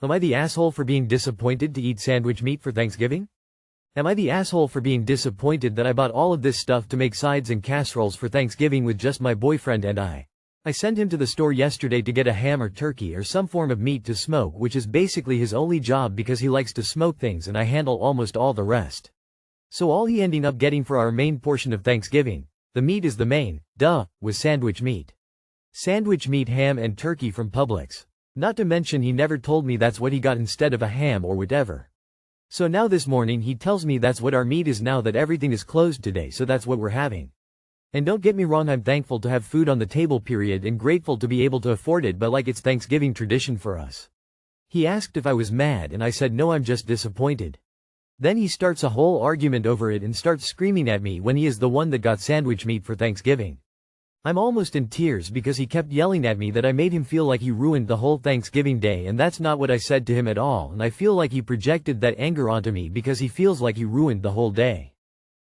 Am I the asshole for being disappointed to eat sandwich meat for Thanksgiving? Am I the asshole for being disappointed that I bought all of this stuff to make sides and casseroles for Thanksgiving with just my boyfriend and I? I sent him to the store yesterday to get a ham or turkey or some form of meat to smoke, which is basically his only job because he likes to smoke things and I handle almost all the rest. So all he ending up getting for our main portion of Thanksgiving, the meat is the main, was sandwich meat. Sandwich meat, ham and turkey from Publix. Not to mention he never told me that's what he got instead of a ham or whatever. So now this morning he tells me that's what our meat is now that everything is closed today, so that's what we're having. And don't get me wrong, I'm thankful to have food on the table period and grateful to be able to afford it, but like it's Thanksgiving tradition for us. He asked if I was mad and I said no, I'm just disappointed. Then he starts a whole argument over it and starts screaming at me when he is the one that got sandwich meat for Thanksgiving. I'm almost in tears because he kept yelling at me that I made him feel like he ruined the whole Thanksgiving day, and that's not what I said to him at all, and I feel like he projected that anger onto me because he feels like he ruined the whole day.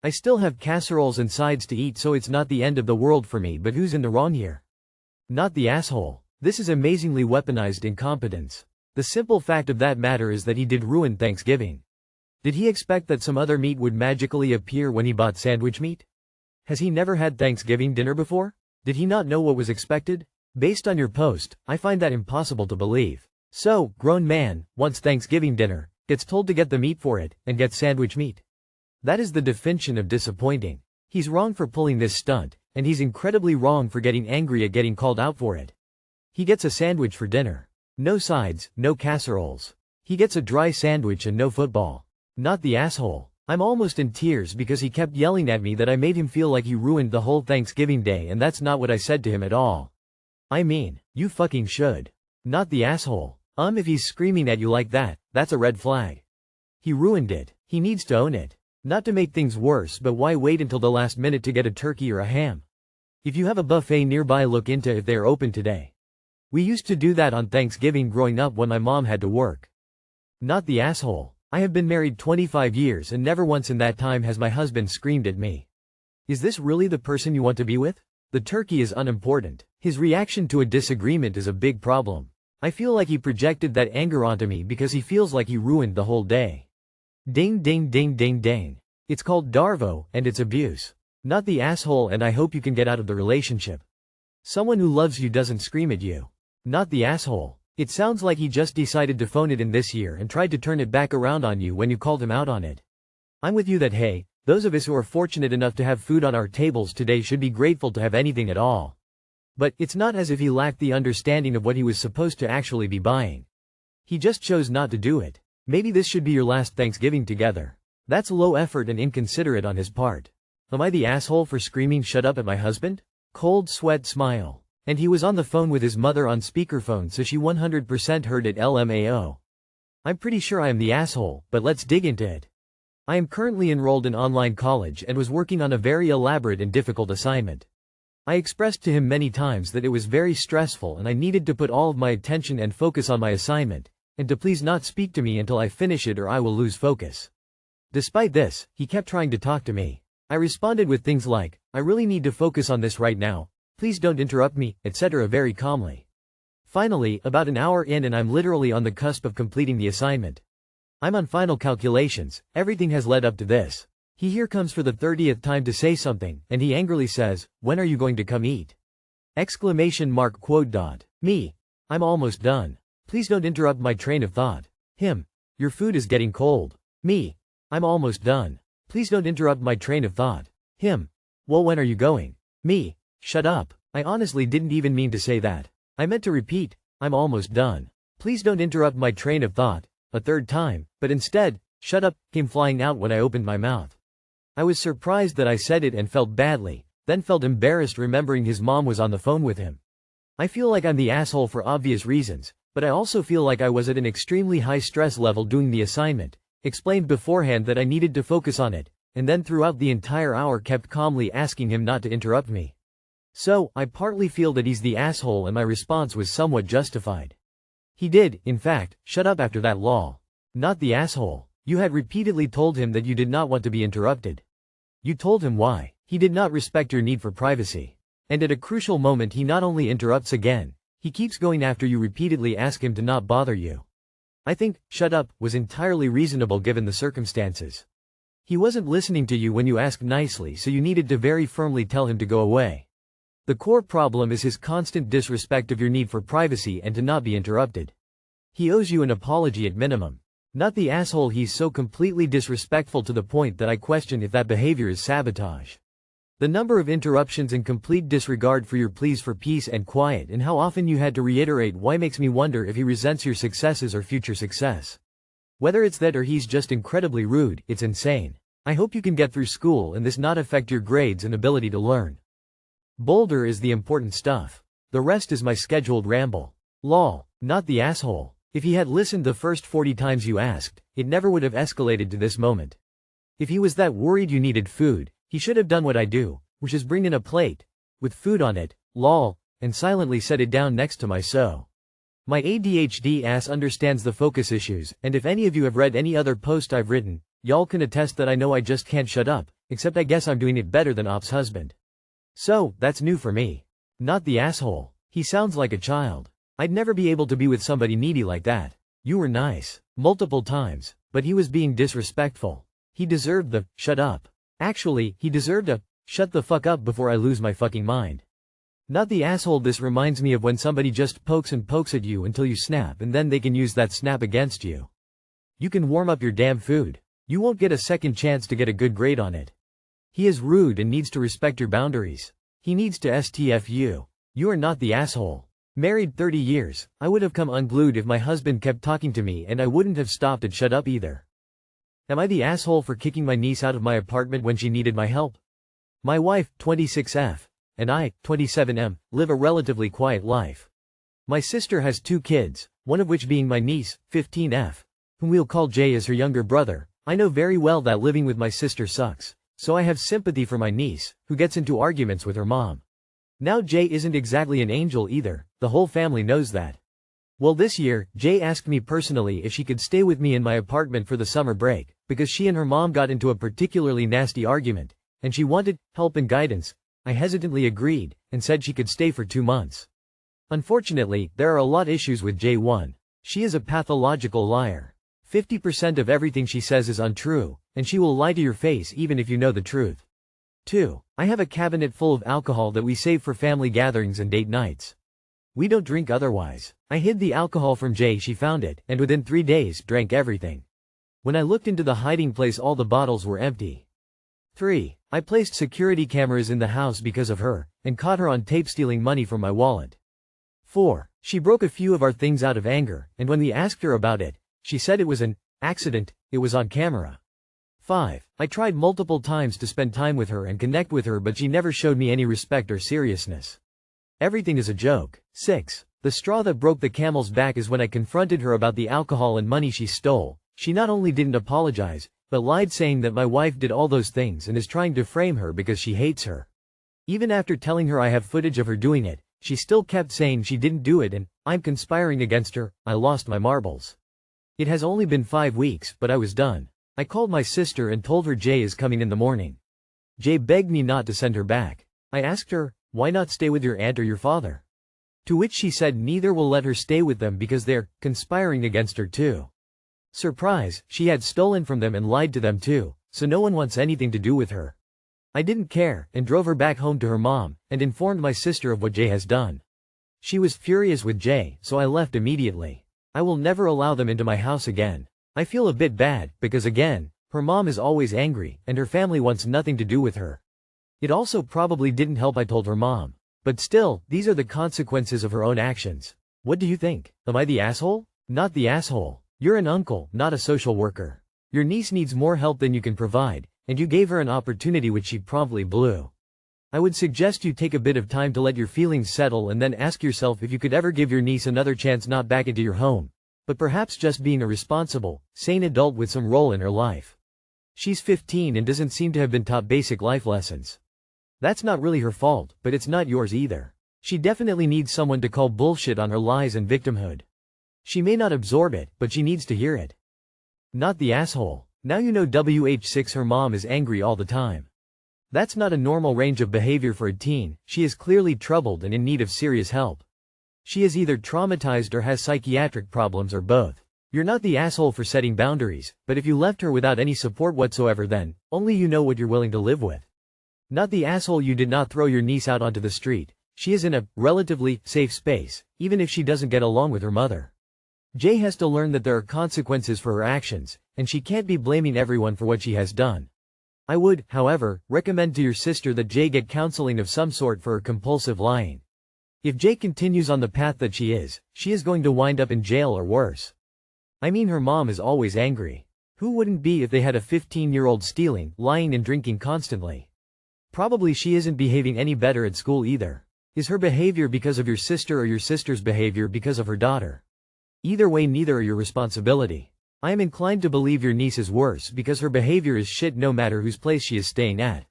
I still have casseroles and sides to eat, so it's not the end of the world for me, but who's in the wrong here? Not the asshole. This is amazingly weaponized incompetence. The simple fact of that matter is that he did ruin Thanksgiving. Did he expect that some other meat would magically appear when he bought sandwich meat? Has he never had Thanksgiving dinner before? Did he not know what was expected? Based on your post, I find that impossible to believe. So, grown man, wants Thanksgiving dinner, gets told to get the meat for it, and gets sandwich meat. That is the definition of disappointing. He's wrong for pulling this stunt, and he's incredibly wrong for getting angry at getting called out for it. He gets a sandwich for dinner. No sides, no casseroles. He gets a dry sandwich and no football. Not the asshole. I'm almost in tears because he kept yelling at me that I made him feel like he ruined the whole Thanksgiving day, and that's not what I said to him at all. I mean, you fucking should. Not the asshole. If he's screaming at you like that, that's a red flag. He ruined it. He needs to own it. Not to make things worse, but why wait until the last minute to get a turkey or a ham? If you have a buffet nearby, look into if they are open today. We used to do that on Thanksgiving growing up when my mom had to work. Not the asshole. I have been married 25 years and never once in that time has my husband screamed at me. Is this really the person you want to be with? The turkey is unimportant. His reaction to a disagreement is a big problem. I feel like he projected that anger onto me because he feels like he ruined the whole day. Ding ding ding ding ding. It's called Darvo, and it's abuse. Not the asshole, and I hope you can get out of the relationship. Someone who loves you doesn't scream at you. Not the asshole. It sounds like he just decided to phone it in this year and tried to turn it back around on you when you called him out on it. I'm with you that hey, those of us who are fortunate enough to have food on our tables today should be grateful to have anything at all. But it's not as if he lacked the understanding of what he was supposed to actually be buying. He just chose not to do it. Maybe this should be your last Thanksgiving together. That's low effort and inconsiderate on his part. Am I the asshole for screaming shut up at my husband? Cold sweat smile. And he was on the phone with his mother on speakerphone, so she 100% heard it. LMAO. I'm pretty sure I am the asshole, but let's dig into it. I am currently enrolled in online college and was working on a very elaborate and difficult assignment. I expressed to him many times that it was very stressful and I needed to put all of my attention and focus on my assignment, and to please not speak to me until I finish it or I will lose focus. Despite this, he kept trying to talk to me. I responded with things like, I really need to focus on this right now. Please don't interrupt me, etc. very calmly. Finally, about an hour in and I'm literally on the cusp of completing the assignment. I'm on final calculations, everything has led up to this. He here comes for the 30th time to say something, and he angrily says, when are you going to come eat? Exclamation mark quote dot. Me. I'm almost done. Please don't interrupt my train of thought. Him. Your food is getting cold. Me. I'm almost done. Please don't interrupt my train of thought. Him. Well, when are you going? Me. Shut up. I honestly didn't even mean to say that. I meant to repeat, I'm almost done. Please don't interrupt my train of thought, a third time, but instead, shut up, came flying out when I opened my mouth. I was surprised that I said it and felt badly, then felt embarrassed remembering his mom was on the phone with him. I feel like I'm the asshole for obvious reasons, but I also feel like I was at an extremely high stress level doing the assignment, explained beforehand that I needed to focus on it, and then throughout the entire hour kept calmly asking him not to interrupt me. So, I partly feel that he's the asshole and my response was somewhat justified. He did, in fact, shut up after that lol. Not the asshole. You had repeatedly told him that you did not want to be interrupted. You told him why. He did not respect your need for privacy. And at a crucial moment he not only interrupts again, he keeps going after you repeatedly ask him to not bother you. I think, shut up, was entirely reasonable given the circumstances. He wasn't listening to you when you asked nicely, so you needed to very firmly tell him to go away. The core problem is his constant disrespect of your need for privacy and to not be interrupted. He owes you an apology at minimum. Not the asshole. He's so completely disrespectful to the point that I question if that behavior is sabotage. The number of interruptions and complete disregard for your pleas for peace and quiet and how often you had to reiterate why makes me wonder if he resents your successes or future success. Whether it's that or he's just incredibly rude, it's insane. I hope you can get through school and this not affect your grades and ability to learn. Boulder is the important stuff. The rest is my scheduled ramble. Lol, not the asshole. If he had listened the first 40 times you asked, it never would have escalated to this moment. If he was that worried you needed food, he should have done what I do, which is bring in a plate with food on it, lol, and silently set it down next to my ADHD ass understands the focus issues, and if any of you have read any other post I've written, y'all can attest that I know I just can't shut up, except I guess I'm doing it better than Op's husband. So, that's new for me. Not the asshole. He sounds like a child. I'd never be able to be with somebody needy like that. You were nice. Multiple times. But he was being disrespectful. He deserved the, shut up. Actually, he deserved a, shut the fuck up before I lose my fucking mind. Not the asshole. This reminds me of when somebody just pokes and pokes at you until you snap and then they can use that snap against you. You can warm up your damn food. You won't get a second chance to get a good grade on it. He is rude and needs to respect your boundaries. He needs to STF you. You are not the asshole. Married 30 years, I would have come unglued if my husband kept talking to me and I wouldn't have stopped at shut up either. Am I the asshole for kicking my niece out of my apartment when she needed my help? My wife, 26F, and I, 27M, live a relatively quiet life. My sister has 2 kids, one of which being my niece, 15F, whom we'll call Jay as her younger brother. I know very well that living with my sister sucks, so I have sympathy for my niece, who gets into arguments with her mom. Now Jay isn't exactly an angel either, the whole family knows that. Well, this year, Jay asked me personally if she could stay with me in my apartment for the summer break, because she and her mom got into a particularly nasty argument, and she wanted help and guidance. I hesitantly agreed, and said she could stay for 2 months. Unfortunately, there are a lot issues with Jay. 1. She is a pathological liar. 50% of everything she says is untrue, and she will lie to your face even if you know the truth. 2. I have a cabinet full of alcohol that we save for family gatherings and date nights. We don't drink otherwise. I hid the alcohol from Jay. She found it, and within 3 days, drank everything. When I looked into the hiding place, all the bottles were empty. 3. I placed security cameras in the house because of her, and caught her on tape stealing money from my wallet. 4. She broke a few of our things out of anger, and when we asked her about it, she said it was an accident, it was on camera. 5. I tried multiple times to spend time with her and connect with her, but she never showed me any respect or seriousness. Everything is a joke. 6. The straw that broke the camel's back is when I confronted her about the alcohol and money she stole. She not only didn't apologize, but lied, saying that my wife did all those things and is trying to frame her because she hates her. Even after telling her I have footage of her doing it, she still kept saying she didn't do it and I'm conspiring against her. I lost my marbles. It has only been 5 weeks, but I was done. I called my sister and told her Jay is coming in the morning. Jay begged me not to send her back. I asked her, why not stay with your aunt or your father? To which she said neither will let her stay with them because they're conspiring against her too. Surprise, she had stolen from them and lied to them too, so no one wants anything to do with her. I didn't care and drove her back home to her mom and informed my sister of what Jay has done. She was furious with Jay, so I left immediately. I will never allow them into my house again. I feel a bit bad, because again, her mom is always angry, and her family wants nothing to do with her. It also probably didn't help I told her mom. But still, these are the consequences of her own actions. What do you think? Am I the asshole? Not the asshole. You're an uncle, not a social worker. Your niece needs more help than you can provide, and you gave her an opportunity which she promptly blew. I would suggest you take a bit of time to let your feelings settle and then ask yourself if you could ever give your niece another chance, not back into your home, but perhaps just being a responsible, sane adult with some role in her life. She's 15 and doesn't seem to have been taught basic life lessons. That's not really her fault, but it's not yours either. She definitely needs someone to call bullshit on her lies and victimhood. She may not absorb it, but she needs to hear it. Not the asshole. Now you know WH6 her mom is angry all the time. That's not a normal range of behavior for a teen. She is clearly troubled and in need of serious help. She is either traumatized or has psychiatric problems or both. You're not the asshole for setting boundaries, but if you left her without any support whatsoever, then only you know what you're willing to live with. Not the asshole you did not throw your niece out onto the street. She is in a relatively safe space, even if she doesn't get along with her mother. Jay has to learn that there are consequences for her actions, and she can't be blaming everyone for what she has done. I would, however, recommend to your sister that Jay get counseling of some sort for her compulsive lying. If Jay continues on the path that she is going to wind up in jail or worse. I mean, her mom is always angry. Who wouldn't be if they had a 15-year-old stealing, lying and drinking constantly? Probably she isn't behaving any better at school either. Is her behavior because of your sister or your sister's behavior because of her daughter? Either way, neither are your responsibility. I am inclined to believe your niece is worse because her behavior is shit no matter whose place she is staying at.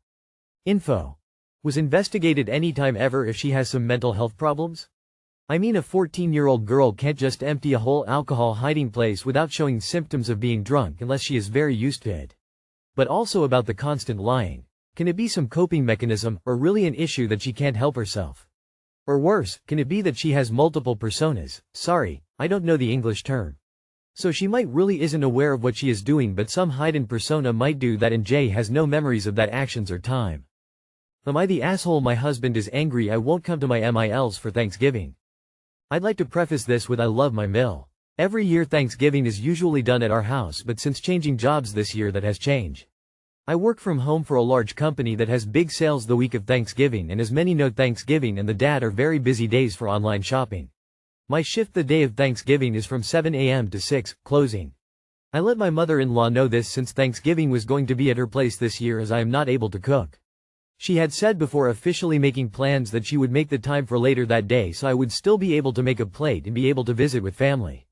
Info. Was investigated anytime ever if she has some mental health problems? I mean, a 14-year-old girl can't just empty a whole alcohol hiding place without showing symptoms of being drunk unless she is very used to it. But also about the constant lying. Can it be some coping mechanism, or really an issue that she can't help herself? Or worse, can it be that she has multiple personas? Sorry, I don't know the English term. So she might really isn't aware of what she is doing, but some hidden persona might do that, and Jay has no memories of that actions or time. Am I the asshole? My husband is angry I won't come to my MILs for Thanksgiving. I'd like to preface this with I love my mill. Every year Thanksgiving is usually done at our house, but since changing jobs this year that has changed. I work from home for a large company that has big sales the week of Thanksgiving, and as many know, Thanksgiving and the dad are very busy days for online shopping. My shift the day of Thanksgiving is from 7 a.m. to 6, closing. I let my mother-in-law know this since Thanksgiving was going to be at her place this year, as I am not able to cook. She had said before officially making plans that she would make the time for later that day so I would still be able to make a plate and be able to visit with family.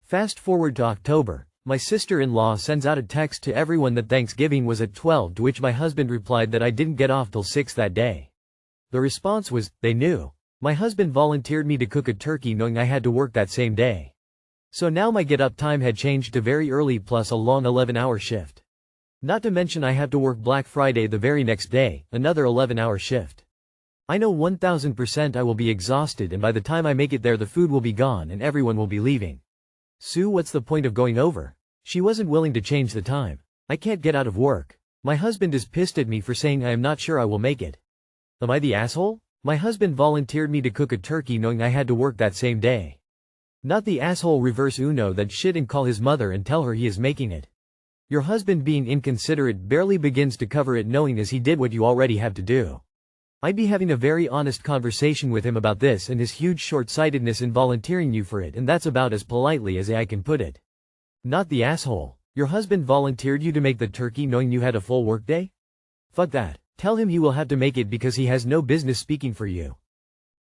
Fast forward to October, my sister-in-law sends out a text to everyone that Thanksgiving was at 12, to which my husband replied that I didn't get off till 6 that day. The response was, they knew. My husband volunteered me to cook a turkey knowing I had to work that same day. So now my get-up time had changed to very early plus a long 11-hour shift. Not to mention I have to work Black Friday the very next day, another 11-hour shift. I know 1000% I will be exhausted, and by the time I make it there the food will be gone and everyone will be leaving. Sue, what's the point of going over? She wasn't willing to change the time. I can't get out of work. My husband is pissed at me for saying I am not sure I will make it. Am I the asshole? My husband volunteered me to cook a turkey knowing I had to work that same day. Not the asshole. Reverse Uno that shit and call his mother and tell her he is making it. Your husband being inconsiderate barely begins to cover it, knowing as he did what you already have to do. I'd be having a very honest conversation with him about this and his huge short-sightedness in volunteering you for it, and that's about as politely as I can put it. Not the asshole. Your husband volunteered you to make the turkey knowing you had a full workday? Fuck that. Tell him he will have to make it because he has no business speaking for you.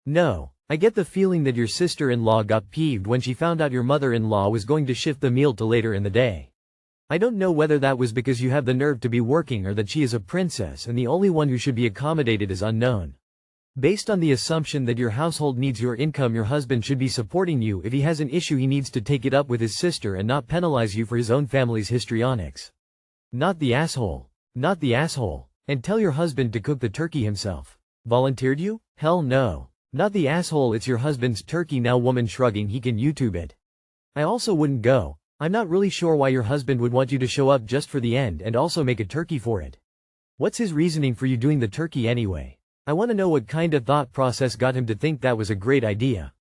No. I get the feeling that your sister-in-law got peeved when she found out your mother-in-law was going to shift the meal to later in the day. I don't know whether that was because you have the nerve to be working or that she is a princess and the only one who should be accommodated is unknown. Based on the assumption that your household needs your income, your husband should be supporting you. If he has an issue, he needs to take it up with his sister and not penalize you for his own family's histrionics. Not the asshole. Not the asshole. And tell your husband to cook the turkey himself. Volunteered you? Hell no. Not the asshole. It's your husband's turkey now. Woman shrugging, he can YouTube it. I also wouldn't go. I'm not really sure why your husband would want you to show up just for the end and also make a turkey for it. What's his reasoning for you doing the turkey anyway? I want to know what kind of thought process got him to think that was a great idea.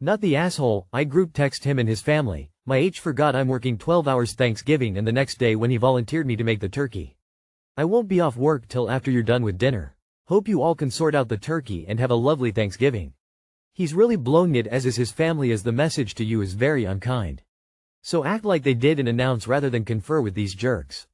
Not the asshole. I group text him and his family. My H forgot I'm working 12 hours Thanksgiving and the next day when he volunteered me to make the turkey. I won't be off work till after you're done with dinner. Hope you all can sort out the turkey and have a lovely Thanksgiving. He's really blowing it, as is his family, as the message to you is very unkind. So act like they did and announce rather than confer with these jerks.